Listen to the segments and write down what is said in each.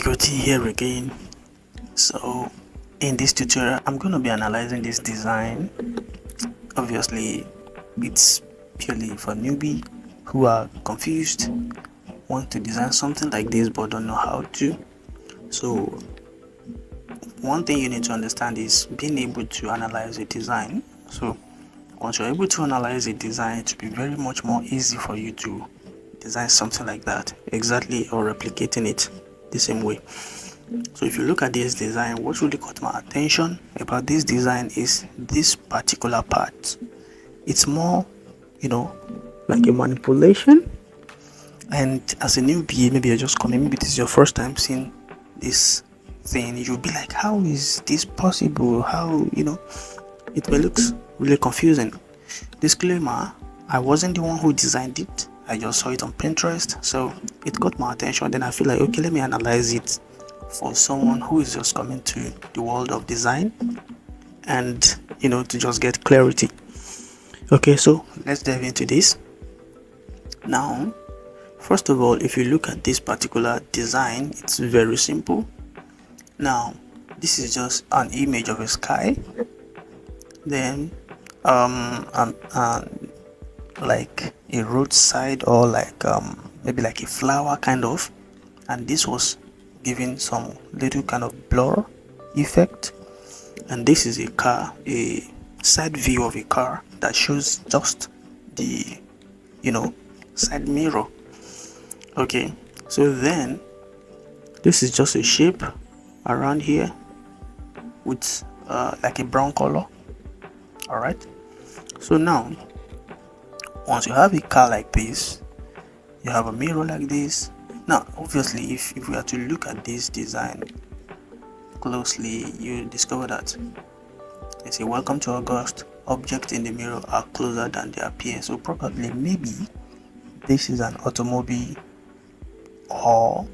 Difficulty here again. So in this tutorial I'm going to be analyzing this design. Obviously it's purely for newbie who are confused, want to design something like this but don't know how to. So one thing you need to understand is being able to analyze a design. So once you're able to analyze a design, it will be very much more easy for you to design something like that exactly, or replicating it the same way. So if you look at this design, what really caught my attention about this design is this particular part. It's more, like a manipulation. And as a newbie, maybe you're just coming, maybe this is your first time seeing this thing, you'll be like, how is this possible? How, it may look really confusing. Disclaimer, I wasn't the one who designed it. I just saw it on Pinterest, so it got my attention. Then I feel like, okay, let me analyze it for someone who is just coming to the world of design and to just get clarity. Okay, so let's dive into this. Now, first of all, if you look at this particular design, it's very simple. Now, this is just an image of a sky, then like a roadside, or like maybe like a flower kind of, and this was giving some little kind of blur effect. And this is a car, a side view of a car that shows just the side mirror. Okay, so then this is just a shape around here with like a brown color. All right, so now once you have a car like this, you have a mirror like this. Now obviously if we are to look at this design closely, you discover that they say, welcome to August, objects in the mirror are closer than they appear. So probably maybe this is an automobile or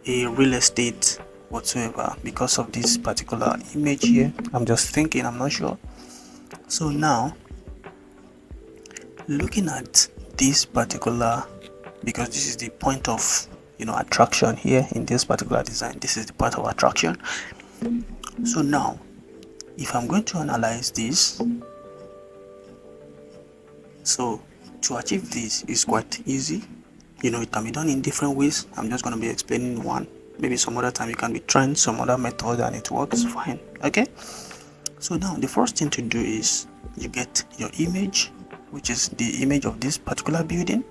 a real estate whatsoever, because of this particular image here. I'm just thinking, I'm not sure. So now looking at this particular, because this is the point of attraction here in this particular design, this is the point of attraction. So now if I'm going to analyze this, so to achieve this is quite easy. It can be done in different ways. I'm just going to be explaining one. Maybe some other time you can be trying some other method and it works fine. Okay, so now the first thing to do is you get your image, which is the image of this particular building.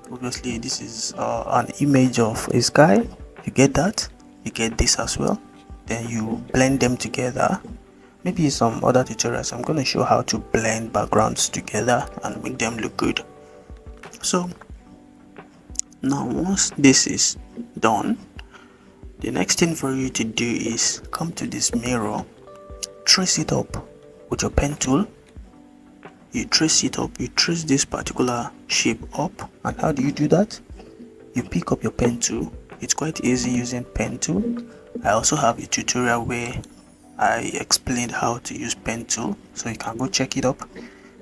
Obviously this is an image of a sky. You get that, you get this as well, then you blend them together. Maybe some other tutorials I'm going to show how to blend backgrounds together and make them look good. So now once this is done, the next thing for you to do is come to this mirror, trace it up with your pen tool. You trace it up, you trace this particular shape up. And how do you do that? You pick up your pen tool. It's quite easy using pen tool. I also have a tutorial where I explained how to use pen tool, so you can go check it up,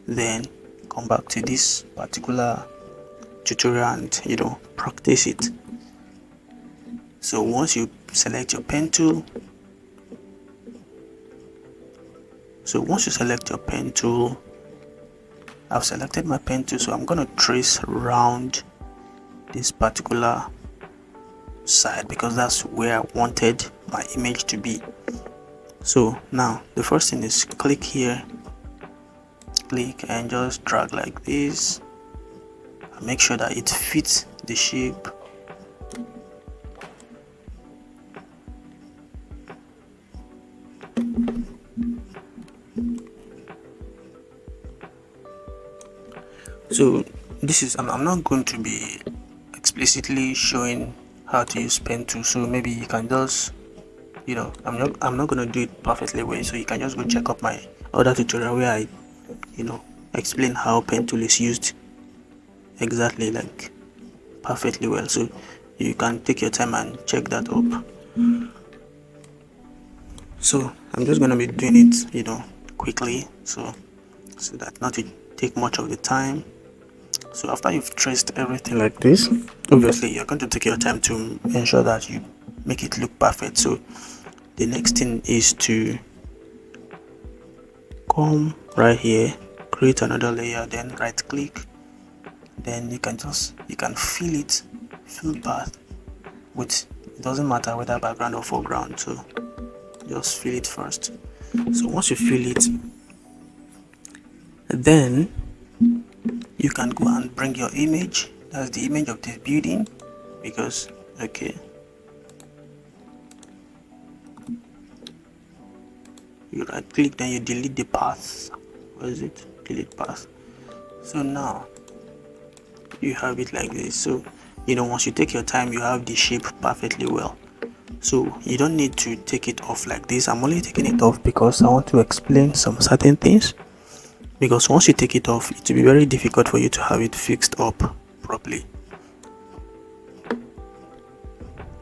then come back to this particular tutorial and practice it. So once you select your pen tool, I've selected my pen tool, so I'm going to trace around this particular side because that's where I wanted my image to be. So now the first thing is click here, click and just drag like this and make sure that it fits the shape. So this is, I'm not going to be explicitly showing how to use pen tool, so maybe you can just I'm not going to do it perfectly well, so you can just go check up my other tutorial where I explain how pen tool is used exactly, like perfectly well. So you can take your time and check that up. So I'm just going to be doing it quickly, so that not to take much of the time. So after you've traced everything like this, obviously you're going to take your time to ensure that you make it look perfect. So the next thing is to come right here, create another layer, then right click, then you can fill path with, it doesn't matter whether background or foreground, so just fill it first. So once you fill it, then you can go and bring your image. That's the image of this building, because okay, you right click, then you delete the path. Where is it? Delete path. So now you have it like this. So once you take your time, you have the shape perfectly well. So you don't need to take it off like this. I'm only taking it off because I want to explain some certain things, because once you take it off, it will be very difficult for you to have it fixed up properly.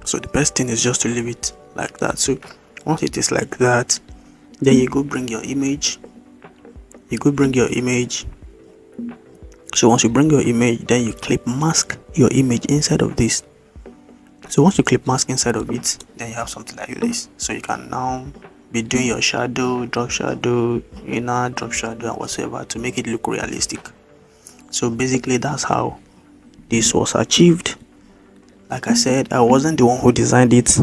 So the best thing is just to leave it like that. So once it is like that, then you go bring your image. So once you bring your image, then you clip mask your image inside of this. So once you clip mask inside of it, then you have something like this. So you can now be doing your shadow, drop shadow, inner drop shadow, and whatsoever to make it look realistic. So basically that's how this was achieved. Like I said, I wasn't the one who designed it.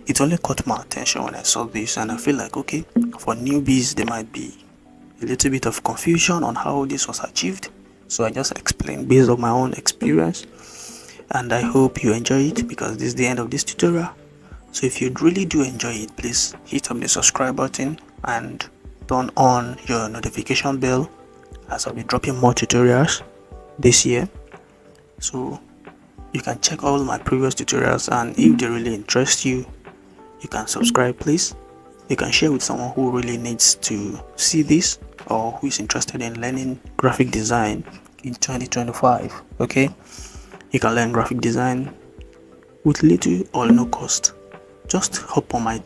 It only caught my attention when I saw this, and I feel like, okay, for newbies there might be a little bit of confusion on how this was achieved. So I just explained based on my own experience, and I hope you enjoy it, because this is the end of this tutorial. So if you really do enjoy it, please hit on the subscribe button and turn on your notification bell, as I'll be dropping more tutorials this year. So you can check all my previous tutorials, and if they really interest you, you can subscribe please. You can share with someone who really needs to see this, or who is interested in learning graphic design in 2025. Okay, you can learn graphic design with little or no cost. Just hop on my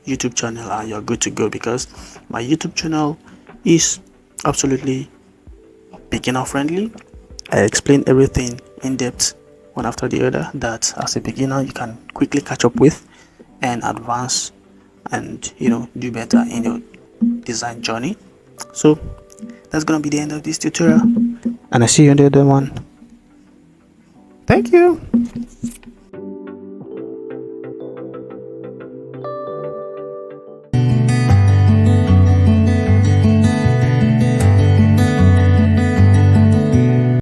YouTube channel and you're good to go, because my YouTube channel is absolutely beginner friendly. I explain everything in depth, one after the other, that as a beginner you can quickly catch up with and advance and do better in your design journey. So that's gonna be the end of this tutorial, and I see you in the other one. Thank you.